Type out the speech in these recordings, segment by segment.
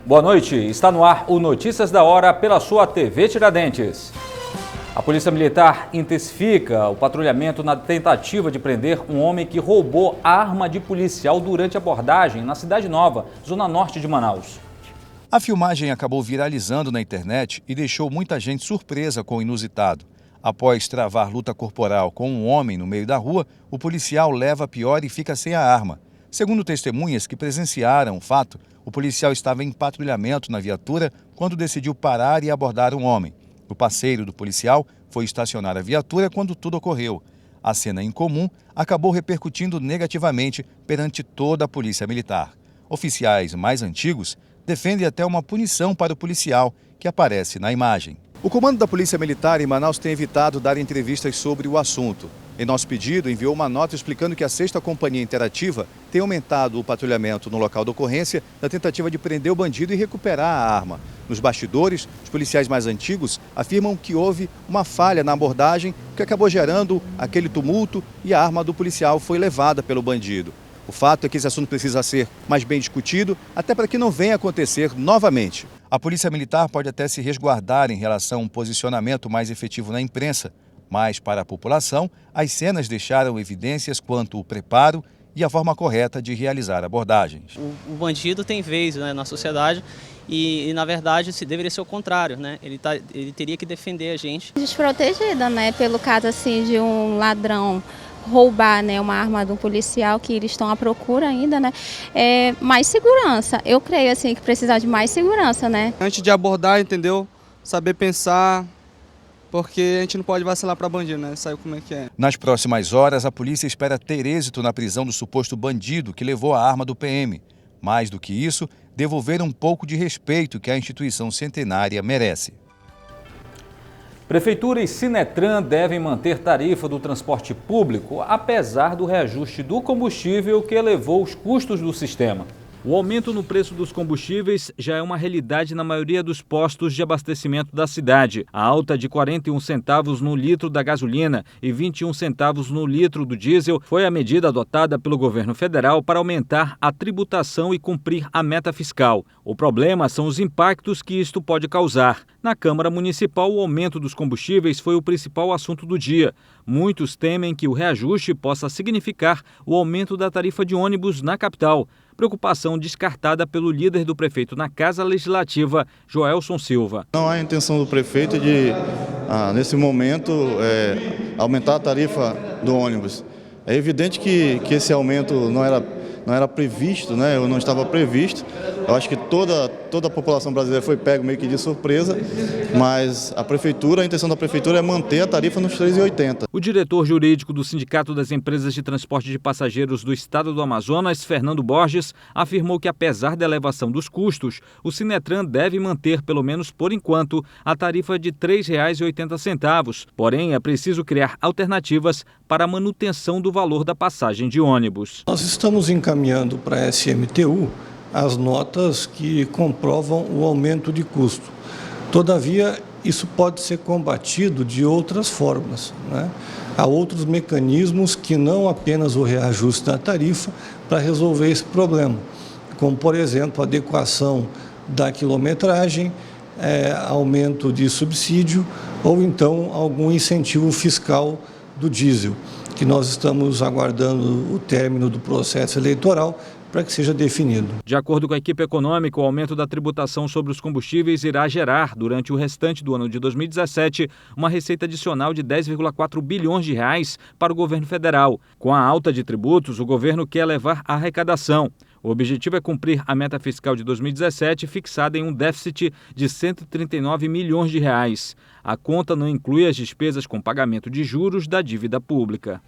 Boa noite, está no ar o Notícias da Hora pela sua TV Tiradentes. A Polícia Militar intensifica o patrulhamento na tentativa de prender um homem que roubou arma de policial durante abordagem na Cidade Nova, zona norte de Manaus. A filmagem acabou viralizando na internet e deixou muita gente surpresa com o inusitado. Após travar luta corporal com um homem no meio da rua, o policial leva a pior e fica sem a arma. Segundo testemunhas que presenciaram o fato, o policial estava em patrulhamento na viatura quando decidiu parar e abordar um homem. O parceiro do policial foi estacionar a viatura quando tudo ocorreu. A cena incomum acabou repercutindo negativamente perante toda a Polícia Militar. Oficiais mais antigos defendem até uma punição para o policial que aparece na imagem. O comando da Polícia Militar em Manaus tem evitado dar entrevistas sobre o assunto. Em nosso pedido, enviou uma nota explicando que a 6ª Companhia Interativa tem aumentado o patrulhamento no local da ocorrência na tentativa de prender o bandido e recuperar a arma. Nos bastidores, os policiais mais antigos afirmam que houve uma falha na abordagem que acabou gerando aquele tumulto e a arma do policial foi levada pelo bandido. O fato é que esse assunto precisa ser mais bem discutido, até para que não venha acontecer novamente. A Polícia Militar pode até se resguardar em relação a um posicionamento mais efetivo na imprensa, mas para a população, as cenas deixaram evidências quanto ao preparo e a forma correta de realizar abordagens. O bandido tem vez, né, na sociedade e na verdade deveria ser o contrário, né? Ele teria que defender a gente. Desprotegida, né, pelo caso assim de um ladrão roubar, né, uma arma de um policial que eles estão à procura ainda, né? Mais segurança. Eu creio assim que precisa de mais segurança, né? Antes de abordar, entendeu? Saber pensar, porque a gente não pode vacilar para bandido, né? Sabe como é que é. Nas próximas horas, a polícia espera ter êxito na prisão do suposto bandido que levou a arma do PM. Mais do que isso, devolver um pouco de respeito que a instituição centenária merece. Prefeitura e Sinetran devem manter tarifa do transporte público, apesar do reajuste do combustível que elevou os custos do sistema. O aumento no preço dos combustíveis já é uma realidade na maioria dos postos de abastecimento da cidade. A alta de 41 centavos no litro da gasolina e 21 centavos no litro do diesel foi a medida adotada pelo governo federal para aumentar a tributação e cumprir a meta fiscal. O problema são os impactos que isto pode causar. Na Câmara Municipal, o aumento dos combustíveis foi o principal assunto do dia. Muitos temem que o reajuste possa significar o aumento da tarifa de ônibus na capital. Preocupação descartada pelo líder do prefeito na Casa Legislativa, Joelson Silva. Não há intenção do prefeito de, nesse momento, aumentar a tarifa do ônibus. É evidente que esse aumento não era previsto, né? Ou não estava previsto. Eu acho que toda a população brasileira foi pega meio que de surpresa, mas a intenção da prefeitura é manter a tarifa nos R$ 3,80. O diretor jurídico do Sindicato das Empresas de Transporte de Passageiros do Estado do Amazonas, Fernando Borges, afirmou que apesar da elevação dos custos, o Sinetran deve manter, pelo menos por enquanto, a tarifa de R$ 3,80. Porém, é preciso criar alternativas para a manutenção do valor da passagem de ônibus. Nós estamos encaminhando para a SMTU as notas que comprovam o aumento de custo. Todavia, isso pode ser combatido de outras formas, né? Há outros mecanismos que não apenas o reajuste da tarifa para resolver esse problema, como, por exemplo, a adequação da quilometragem, aumento de subsídio ou então algum incentivo fiscal do diesel, que nós estamos aguardando o término do processo eleitoral para que seja definido. De acordo com a equipe econômica, o aumento da tributação sobre os combustíveis irá gerar, durante o restante do ano de 2017, uma receita adicional de 10,4 bilhões de reais para o governo federal. Com a alta de tributos, o governo quer elevar a arrecadação. O objetivo é cumprir a meta fiscal de 2017, fixada em um déficit de 139 milhões de reais. A conta não inclui as despesas com pagamento de juros da dívida pública.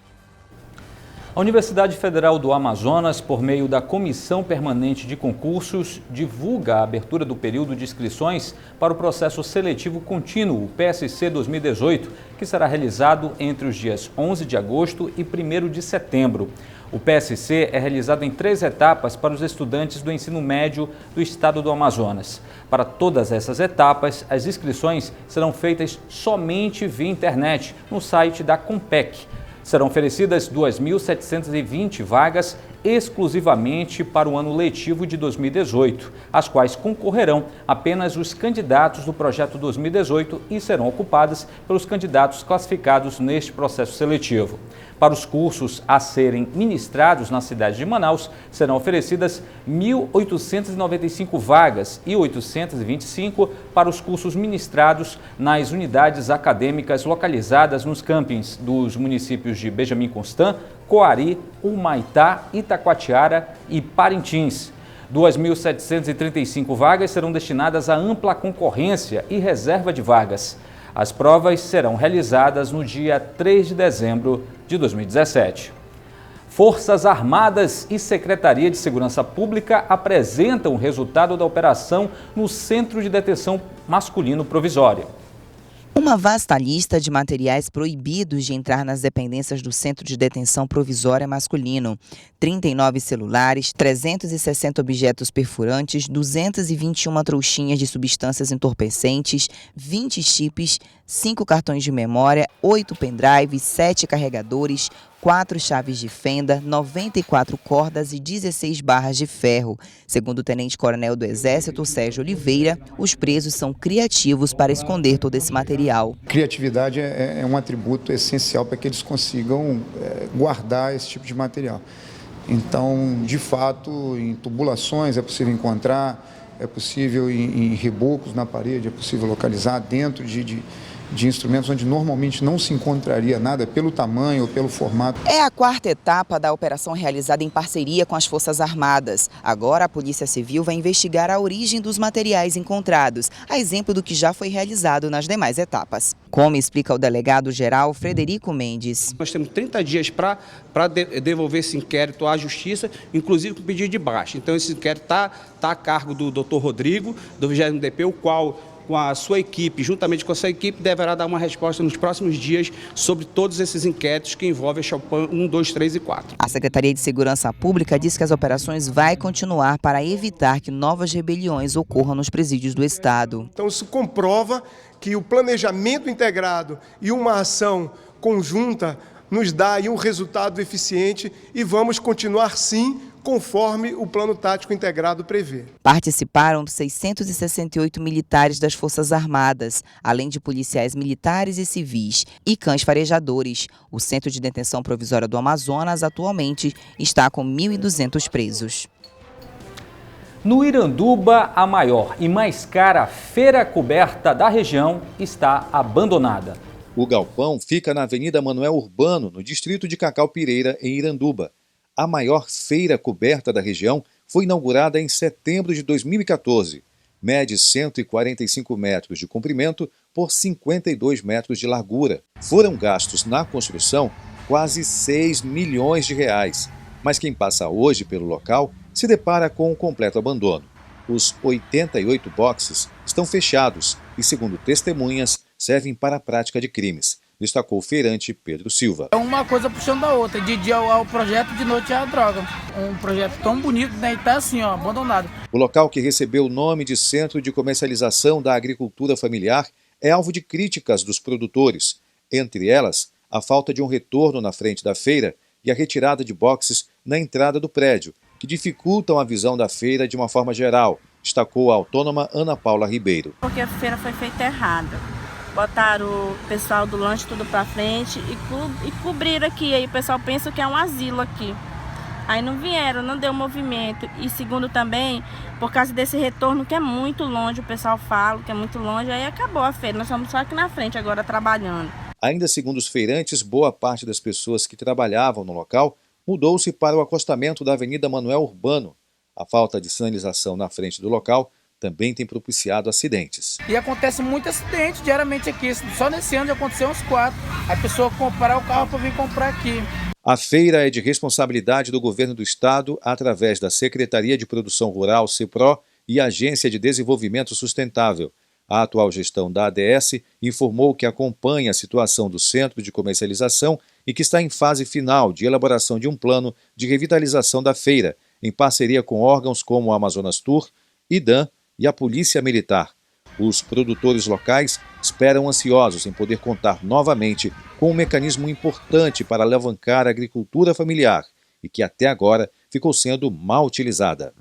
A Universidade Federal do Amazonas, por meio da Comissão Permanente de Concursos, divulga a abertura do período de inscrições para o processo seletivo contínuo, o PSC 2018, que será realizado entre os dias 11 de agosto e 1º de setembro. O PSC é realizado em 3 etapas para os estudantes do ensino médio do estado do Amazonas. Para todas essas etapas, as inscrições serão feitas somente via internet, no site da Compec. Serão oferecidas 2.720 vagas exclusivamente para o ano letivo de 2018, às quais concorrerão apenas os candidatos do projeto 2018 e serão ocupadas pelos candidatos classificados neste processo seletivo. Para os cursos a serem ministrados na cidade de Manaus, serão oferecidas 1.895 vagas e 825 para os cursos ministrados nas unidades acadêmicas localizadas nos campings dos municípios de Benjamin Constant, Coari, Humaitá, Itacoatiara e Parintins. 2.735 vagas serão destinadas à ampla concorrência e reserva de vagas. As provas serão realizadas no dia 3 de dezembro de 2017. Forças Armadas e Secretaria de Segurança Pública apresentam o resultado da operação no Centro de Detenção Masculino Provisório. Uma vasta lista de materiais proibidos de entrar nas dependências do Centro de Detenção Provisória Masculino. 39 celulares, 360 objetos perfurantes, 221 trouxinhas de substâncias entorpecentes, 20 chips, 5 cartões de memória, 8 pendrives, 7 carregadores, 4 chaves de fenda, 94 cordas e 16 barras de ferro. Segundo o tenente-coronel do Exército, Sérgio Oliveira, os presos são criativos para esconder todo esse material. Criatividade é um atributo essencial para que eles consigam guardar esse tipo de material. Então, de fato, em tubulações é possível encontrar, é possível em rebocos na parede, é possível localizar dentro de instrumentos onde normalmente não se encontraria nada pelo tamanho ou pelo formato. É a quarta etapa da operação realizada em parceria com as Forças Armadas. Agora a Polícia Civil vai investigar a origem dos materiais encontrados, a exemplo do que já foi realizado nas demais etapas. Como explica o delegado-geral Frederico Mendes. Nós temos 30 dias para devolver esse inquérito à Justiça, inclusive com pedido de baixa. Então esse inquérito está a cargo do Dr. Rodrigo, do 20º DP, o qual, com a sua equipe, juntamente com a sua equipe, deverá dar uma resposta nos próximos dias sobre todos esses inquéritos que envolvem a Chopin 1, 2, 3 e 4. A Secretaria de Segurança Pública diz que as operações vão continuar para evitar que novas rebeliões ocorram nos presídios do Estado. Então isso comprova que o planejamento integrado e uma ação conjunta nos dá aí um resultado eficiente e vamos continuar sim, conforme o Plano Tático Integrado prevê. Participaram 668 militares das Forças Armadas, além de policiais militares e civis e cães farejadores. O Centro de Detenção Provisória do Amazonas atualmente está com 1.200 presos. No Iranduba, a maior e mais cara feira coberta da região está abandonada. O galpão fica na Avenida Manuel Urbano, no distrito de Cacau-Pireira, em Iranduba. A maior feira coberta da região foi inaugurada em setembro de 2014. Mede 145 metros de comprimento por 52 metros de largura. Foram gastos na construção quase 6 milhões de reais. Mas quem passa hoje pelo local se depara com um completo abandono. Os 88 boxes estão fechados e, segundo testemunhas, servem para a prática de crimes. Destacou o feirante Pedro Silva. É uma coisa puxando a outra, de dia é o projeto, de noite é a droga. Um projeto tão bonito, né, e tá assim, ó, abandonado. O local, que recebeu o nome de Centro de Comercialização da Agricultura Familiar, é alvo de críticas dos produtores. Entre elas, a falta de um retorno na frente da feira e a retirada de boxes na entrada do prédio, que dificultam a visão da feira de uma forma geral, destacou a autônoma Ana Paula Ribeiro. Porque a feira foi feita errada. Botaram o pessoal do lanche tudo pra frente e cobriram aqui. Aí o pessoal pensa que é um asilo aqui. Aí não vieram, não deu movimento. E segundo também, por causa desse retorno que é muito longe, o pessoal fala que é muito longe, aí acabou a feira. Nós estamos só aqui na frente agora trabalhando. Ainda segundo os feirantes, boa parte das pessoas que trabalhavam no local mudou-se para o acostamento da Avenida Manuel Urbano. A falta de sinalização na frente do local também tem propiciado acidentes. E acontece muito acidente diariamente aqui. Só nesse ano já aconteceu uns 4. A pessoa comprar o carro para vir comprar aqui. A feira é de responsabilidade do Governo do Estado através da Secretaria de Produção Rural, CEPRO, e Agência de Desenvolvimento Sustentável. A atual gestão da ADS informou que acompanha a situação do Centro de Comercialização e que está em fase final de elaboração de um plano de revitalização da feira, em parceria com órgãos como o Amazonas Tour, IDAM e a Polícia Militar. Os produtores locais esperam ansiosos em poder contar novamente com um mecanismo importante para alavancar a agricultura familiar e que até agora ficou sendo mal utilizada.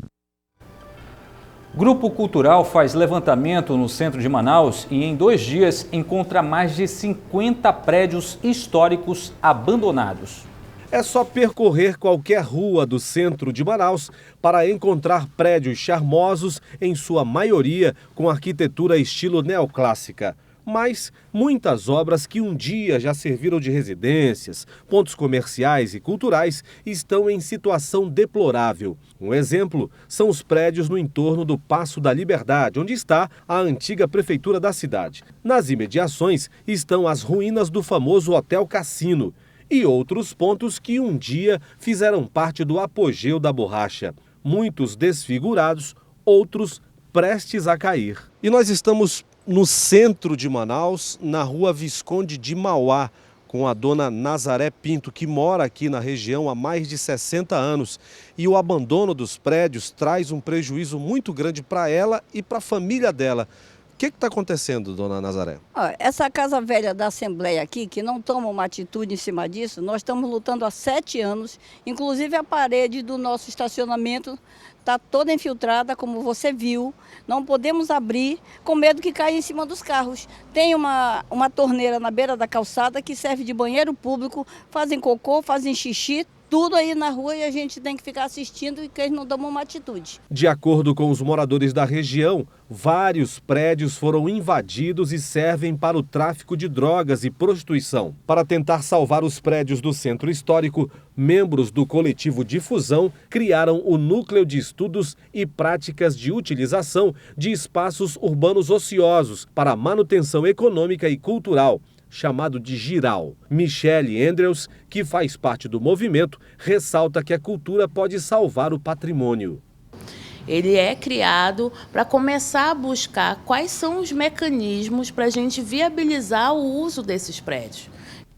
Grupo Cultural faz levantamento no centro de Manaus e em 2 dias encontra mais de 50 prédios históricos abandonados. É só percorrer qualquer rua do centro de Manaus para encontrar prédios charmosos, em sua maioria com arquitetura estilo neoclássica. Mas muitas obras que um dia já serviram de residências, pontos comerciais e culturais estão em situação deplorável. Um exemplo são os prédios no entorno do Paço da Liberdade, onde está a antiga prefeitura da cidade. Nas imediações estão as ruínas do famoso Hotel Cassino e outros pontos que um dia fizeram parte do apogeu da borracha. Muitos desfigurados, outros prestes a cair. E nós estamos no centro de Manaus, na rua Visconde de Mauá, com a dona Nazaré Pinto, que mora aqui na região há mais de 60 anos. E o abandono dos prédios traz um prejuízo muito grande para ela e para a família dela. O que está acontecendo, dona Nazaré? Essa casa velha da Assembleia aqui, que não toma uma atitude em cima disso, nós estamos lutando há 7 anos. Inclusive a parede do nosso estacionamento está toda infiltrada, como você viu. Não podemos abrir com medo que caia em cima dos carros. Tem uma torneira na beira da calçada que serve de banheiro público, fazem cocô, fazem xixi, tudo aí na rua, e a gente tem que ficar assistindo e que eles não tomam uma atitude. De acordo com os moradores da região, vários prédios foram invadidos e servem para o tráfico de drogas e prostituição. Para tentar salvar os prédios do centro histórico, membros do coletivo Difusão criaram o Núcleo de Estudos e Práticas de Utilização de Espaços Urbanos Ociosos para a Manutenção Econômica e Cultural, chamado de Giral. Michele Andrews, que faz parte do movimento, ressalta que a cultura pode salvar o patrimônio. Ele é criado para começar a buscar quais são os mecanismos para a gente viabilizar o uso desses prédios.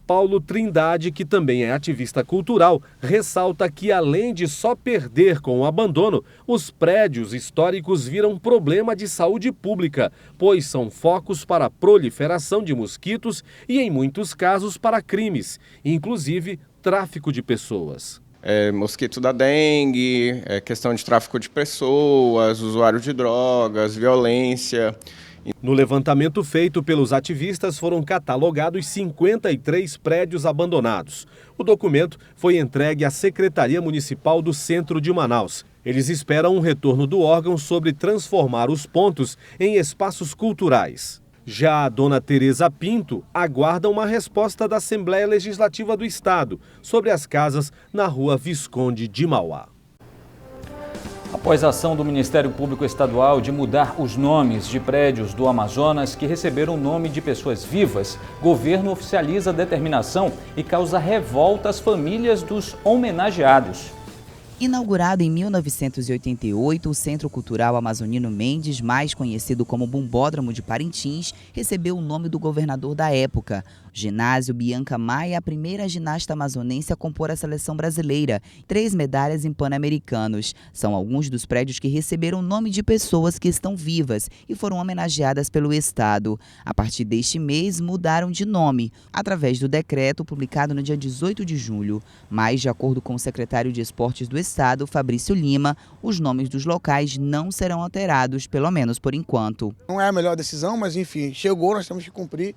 Paulo Trindade, que também é ativista cultural, ressalta que, além de só perder com o abandono, os prédios históricos viram problema de saúde pública, pois são focos para a proliferação de mosquitos e, em muitos casos, para crimes, inclusive tráfico de pessoas. Mosquito da dengue, questão de tráfico de pessoas, usuário de drogas, violência. No levantamento feito pelos ativistas, foram catalogados 53 prédios abandonados. O documento foi entregue à Secretaria Municipal do Centro de Manaus. Eles esperam um retorno do órgão sobre transformar os pontos em espaços culturais. Já a dona Tereza Pinto aguarda uma resposta da Assembleia Legislativa do Estado sobre as casas na rua Visconde de Mauá. Após a ação do Ministério Público Estadual de mudar os nomes de prédios do Amazonas que receberam o nome de pessoas vivas, o governo oficializa a determinação e causa revolta às famílias dos homenageados. Inaugurado em 1988, o Centro Cultural Amazonino Mendes, mais conhecido como Bumbódromo de Parintins, recebeu o nome do governador da época. Ginásio Bianca Maia, a primeira ginasta amazonense a compor a seleção brasileira, 3 medalhas em Pan-Americanos. São alguns dos prédios que receberam o nome de pessoas que estão vivas e foram homenageadas pelo Estado. A partir deste mês, mudaram de nome, através do decreto publicado no dia 18 de julho. Mas, de acordo com o secretário de Esportes do Estado, Fabrício Lima, os nomes dos locais não serão alterados, pelo menos por enquanto. Não é a melhor decisão, mas enfim, chegou, nós temos que cumprir.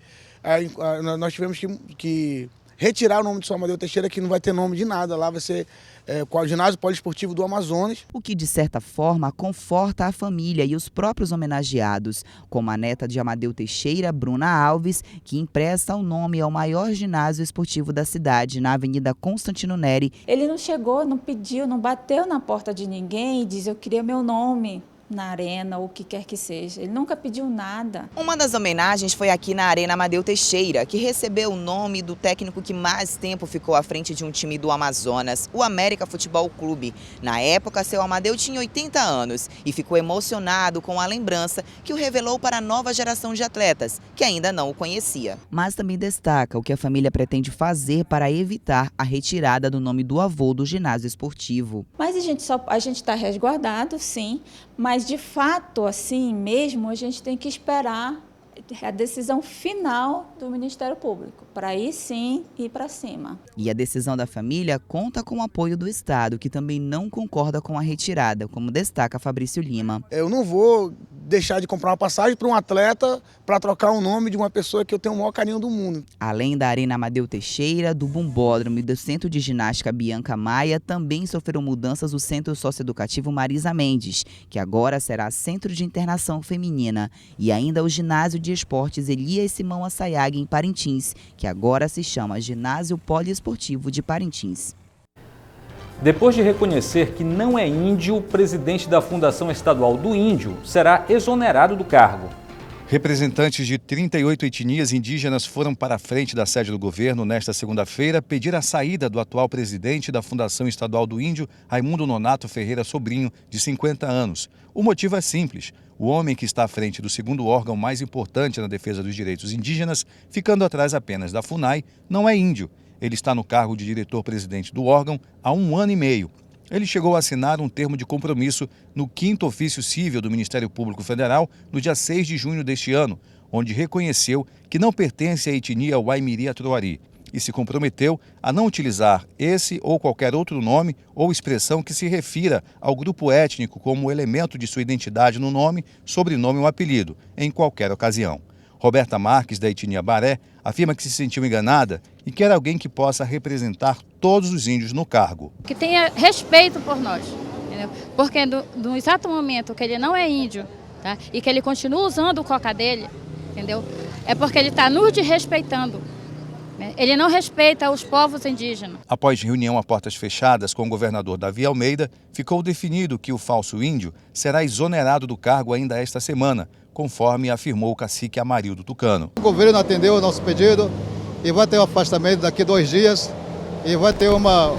Nós tivemos que retirar o nome de São Amadeu Teixeira, que não vai ter nome de nada. Lá vai ser o ginásio poliesportivo do Amazonas. O que, de certa forma, conforta a família e os próprios homenageados, como a neta de Amadeu Teixeira, Bruna Alves, que empresta o nome ao maior ginásio esportivo da cidade, na Avenida Constantino Neri. Ele não chegou, não pediu, não bateu na porta de ninguém e disse: eu queria meu nome na arena, ou o que quer que seja. Ele nunca pediu nada. Uma das homenagens foi aqui na Arena Amadeu Teixeira, que recebeu o nome do técnico que mais tempo ficou à frente de um time do Amazonas, o América Futebol Clube. Na época, seu Amadeu tinha 80 anos e ficou emocionado com a lembrança que o revelou para a nova geração de atletas, que ainda não o conhecia. Mas também destaca o que a família pretende fazer para evitar a retirada do nome do avô do ginásio esportivo. Mas a gente está resguardado, sim, mas de fato, assim mesmo, a gente tem que esperar a decisão final do Ministério Público, para aí sim ir para cima. E a decisão da família conta com o apoio do Estado, que também não concorda com a retirada, como destaca Fabrício Lima. Eu não vou deixar de comprar uma passagem para um atleta para trocar o nome de uma pessoa que eu tenho o maior carinho do mundo. Além da Arena Amadeu Teixeira, do Bumbódromo e do Centro de Ginástica Bianca Maia, também sofreram mudanças o Centro Socioeducativo Marisa Mendes, que agora será Centro de Internação Feminina, e ainda o Ginásio de Esportes Elias Simão Assayag, em Parintins, que agora se chama Ginásio Poliesportivo de Parintins. Depois de reconhecer que não é índio, o presidente da Fundação Estadual do Índio será exonerado do cargo. Representantes de 38 etnias indígenas foram para a frente da sede do governo nesta segunda-feira pedir a saída do atual presidente da Fundação Estadual do Índio, Raimundo Nonato Ferreira Sobrinho, de 50 anos. O motivo é simples. O homem que está à frente do segundo órgão mais importante na defesa dos direitos indígenas, ficando atrás apenas da FUNAI, não é índio. Ele está no cargo de diretor-presidente do órgão há 1 ano e meio. Ele chegou a assinar um termo de compromisso no 5º Ofício Cível do Ministério Público Federal no dia 6 de junho deste ano, onde reconheceu que não pertence à etnia Waimiri-Atuari e se comprometeu a não utilizar esse ou qualquer outro nome ou expressão que se refira ao grupo étnico como elemento de sua identidade no nome, sobrenome ou apelido, em qualquer ocasião. Roberta Marques, da etnia Baré, afirma que se sentiu enganada e quer alguém que possa representar todos os índios no cargo. Que tenha respeito por nós, entendeu? Porque no exato momento que ele não é índio, tá? E que ele continua usando o coca dele, entendeu? É porque ele está nos desrespeitando. Né? Ele não respeita os povos indígenas. Após reunião a portas fechadas com o governador Davi Almeida, ficou definido que o falso índio será exonerado do cargo ainda esta semana, conforme afirmou o cacique Amarildo Tucano. O governo atendeu o nosso pedido e vai ter um afastamento daqui 2 dias e vai ter uma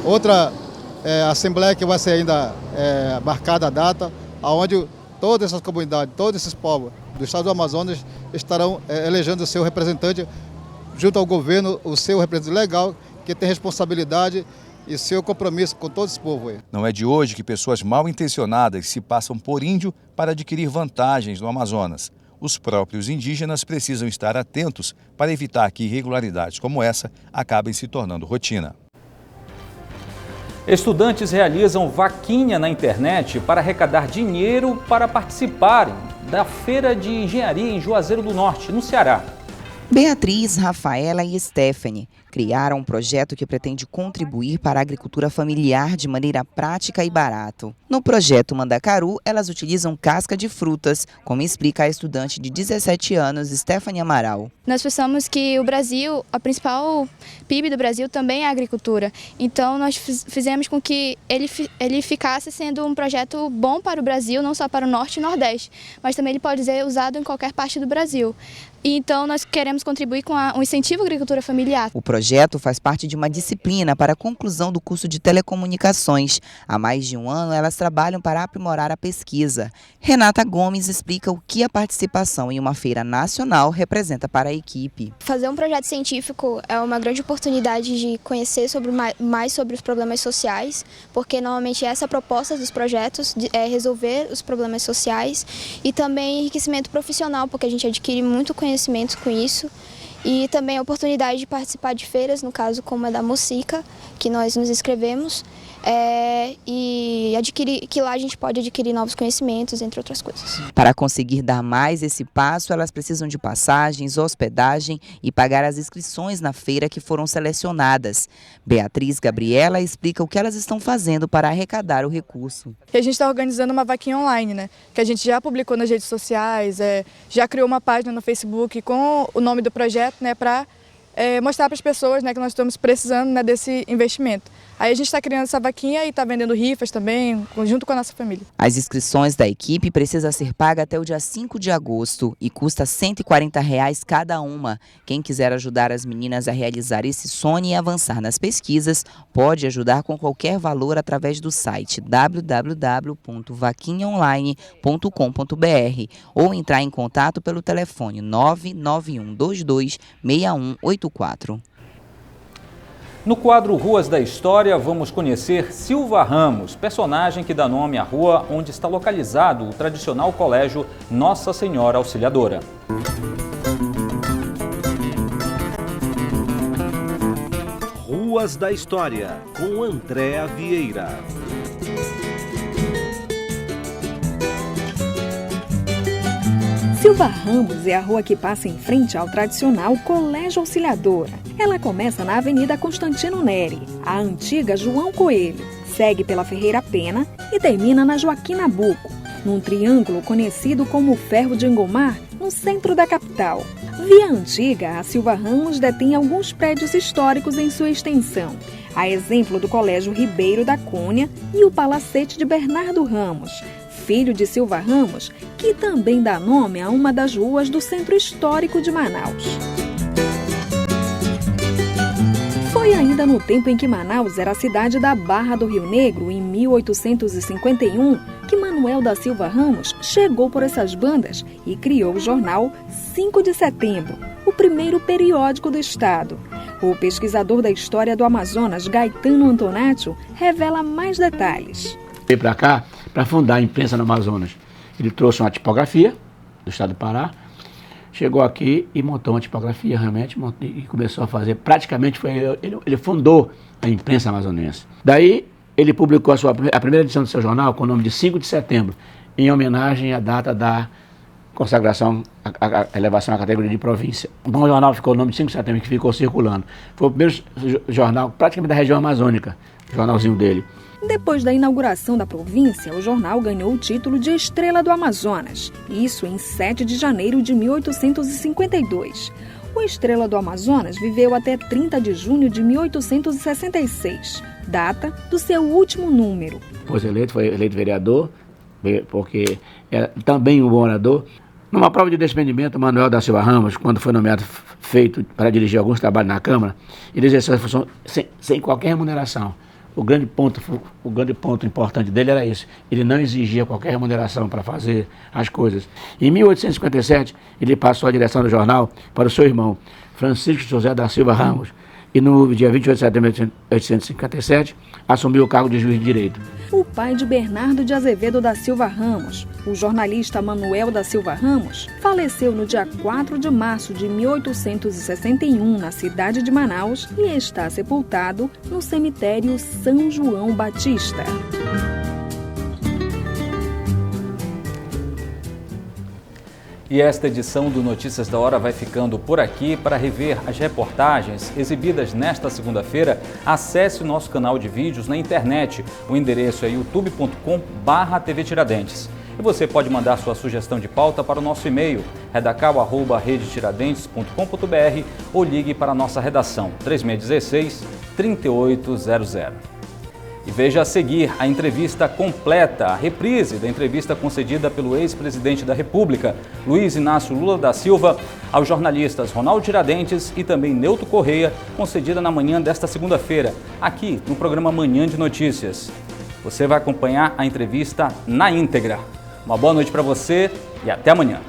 outra assembleia que vai ser ainda marcada a data, onde todas essas comunidades, todos esses povos do estado do Amazonas estarão elegendo o seu representante junto ao governo, o seu representante legal, que tem responsabilidade e seu compromisso com todo esse povo aí. Não é de hoje que pessoas mal intencionadas se passam por índio para adquirir vantagens no Amazonas. Os próprios indígenas precisam estar atentos para evitar que irregularidades como essa acabem se tornando rotina. Estudantes realizam vaquinha na internet para arrecadar dinheiro para participarem da Feira de Engenharia em Juazeiro do Norte, no Ceará. Beatriz, Rafaela e Stephanie criaram um projeto que pretende contribuir para a agricultura familiar de maneira prática e barata. No projeto Mandacaru, elas utilizam casca de frutas, como explica a estudante de 17 anos, Stephanie Amaral. Nós pensamos que o Brasil, a principal PIB do Brasil também é a agricultura. Então nós fizemos com que ele ficasse sendo um projeto bom para o Brasil, não só para o Norte e Nordeste, mas também ele pode ser usado em qualquer parte do Brasil. E então nós queremos contribuir com o incentivo à agricultura familiar. O projeto faz parte de uma disciplina para a conclusão do curso de telecomunicações. Há mais de 1 ano, elas trabalham para aprimorar a pesquisa. Renata Gomes explica o que a participação em uma feira nacional representa para a equipe. Fazer um projeto científico é uma grande oportunidade de conhecer mais sobre os problemas sociais, porque normalmente essa é a proposta dos projetos, é resolver os problemas sociais, e também enriquecimento profissional, porque a gente adquire muito conhecimento com isso. E também a oportunidade de participar de feiras, no caso como a da Mocica, que nós nos inscrevemos, e que lá a gente pode adquirir novos conhecimentos, entre outras coisas. Para conseguir dar mais esse passo, elas precisam de passagens, hospedagem e pagar as inscrições na feira que foram selecionadas. Beatriz Gabriela explica o que elas estão fazendo para arrecadar o recurso. A gente está organizando uma vaquinha online, né? Que a gente já publicou nas redes sociais, já criou uma página no Facebook com o nome do projeto, né, para mostrar para as pessoas, né, que nós estamos precisando, né, desse investimento. Aí a gente está criando essa vaquinha e está vendendo rifas também, junto com a nossa família. As inscrições da equipe precisam ser pagas até o dia 5 de agosto e custa R$ 140 cada uma. Quem quiser ajudar as meninas a realizar esse sonho e avançar nas pesquisas, pode ajudar com qualquer valor através do site www.vaquinhaonline.com.br ou entrar em contato pelo telefone 99122 6184. No quadro Ruas da História, vamos conhecer Silva Ramos, personagem que dá nome à rua onde está localizado o tradicional colégio Nossa Senhora Auxiliadora. Ruas da História, com Andréa Vieira. Silva Ramos é a rua que passa em frente ao tradicional Colégio Auxiliadora. Ela começa na Avenida Constantino Neri, a antiga João Coelho, segue pela Ferreira Pena e termina na Joaquim Nabuco, num triângulo conhecido como Ferro de Engomar, no centro da capital. Via Antiga, a Silva Ramos detém alguns prédios históricos em sua extensão, a exemplo do Colégio Ribeiro da Cunha e o Palacete de Bernardo Ramos, filho de Silva Ramos, que também dá nome a uma das ruas do Centro Histórico de Manaus. Foi ainda no tempo em que Manaus era a cidade da Barra do Rio Negro, em 1851, que Manuel da Silva Ramos chegou por essas bandas e criou o jornal 5 de Setembro, o primeiro periódico do estado. O pesquisador da história do Amazonas, Gaetano Antonaccio, revela mais detalhes. Veio para cá para fundar a imprensa no Amazonas. Ele trouxe uma tipografia do estado do Pará, chegou aqui e montou uma tipografia realmente e começou a fazer. Praticamente ele fundou a imprensa amazonense. Daí ele publicou a primeira edição do seu jornal com o nome de 5 de Setembro, em homenagem à data da consagração, a elevação à categoria de província. Então o jornal ficou o nome de 5 de Setembro, que ficou circulando. Foi o primeiro jornal praticamente da região amazônica, o jornalzinho dele. Depois da inauguração da província, o jornal ganhou o título de Estrela do Amazonas, isso em 7 de janeiro de 1852. O Estrela do Amazonas viveu até 30 de junho de 1866, data do seu último número. Foi eleito vereador, porque era também um bom orador. Numa prova de desprendimento, Manuel da Silva Ramos, quando foi nomeado feito para dirigir alguns trabalhos na Câmara, ele exerceu a função sem qualquer remuneração. O grande ponto importante dele era isso. Ele não exigia qualquer remuneração para fazer as coisas. Em 1857, ele passou a direção do jornal para o seu irmão, Francisco José da Silva Ramos, e no dia 28 de setembro de 1857, assumiu o cargo de juiz de direito. O pai de Bernardo de Azevedo da Silva Ramos, o jornalista Manuel da Silva Ramos, faleceu no dia 4 de março de 1861 na cidade de Manaus e está sepultado no cemitério São João Batista. E esta edição do Notícias da Hora vai ficando por aqui. Para rever as reportagens exibidas nesta segunda-feira, acesse o nosso canal de vídeos na internet. O endereço é youtube.com/TV Tiradentes. E você pode mandar sua sugestão de pauta para o nosso e-mail, redacal@redetiradentes.com.br, ou ligue para a nossa redação, 3616-3800. E veja a seguir a entrevista completa, a reprise da entrevista concedida pelo ex-presidente da República, Luiz Inácio Lula da Silva, aos jornalistas Ronaldo Tiradentes e também Neuto Correia, concedida na manhã desta segunda-feira, aqui no programa Manhã de Notícias. Você vai acompanhar a entrevista na íntegra. Uma boa noite para você e até amanhã.